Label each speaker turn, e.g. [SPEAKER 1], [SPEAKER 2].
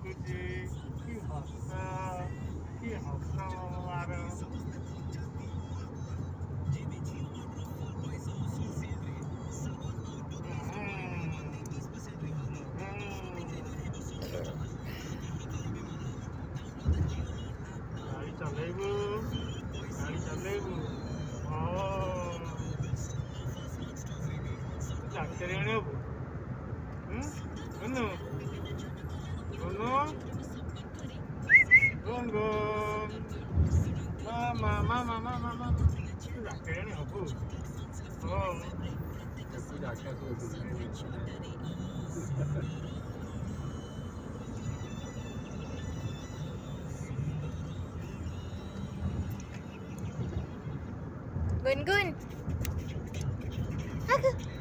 [SPEAKER 1] 그지 키하사 와라 나리 잘레고 나리 잘레고 작게려고 응? 어느 Gong. Mama. Cái này hợp vui.
[SPEAKER 2] Aku dah akan tu.
[SPEAKER 3] Gun. Aku.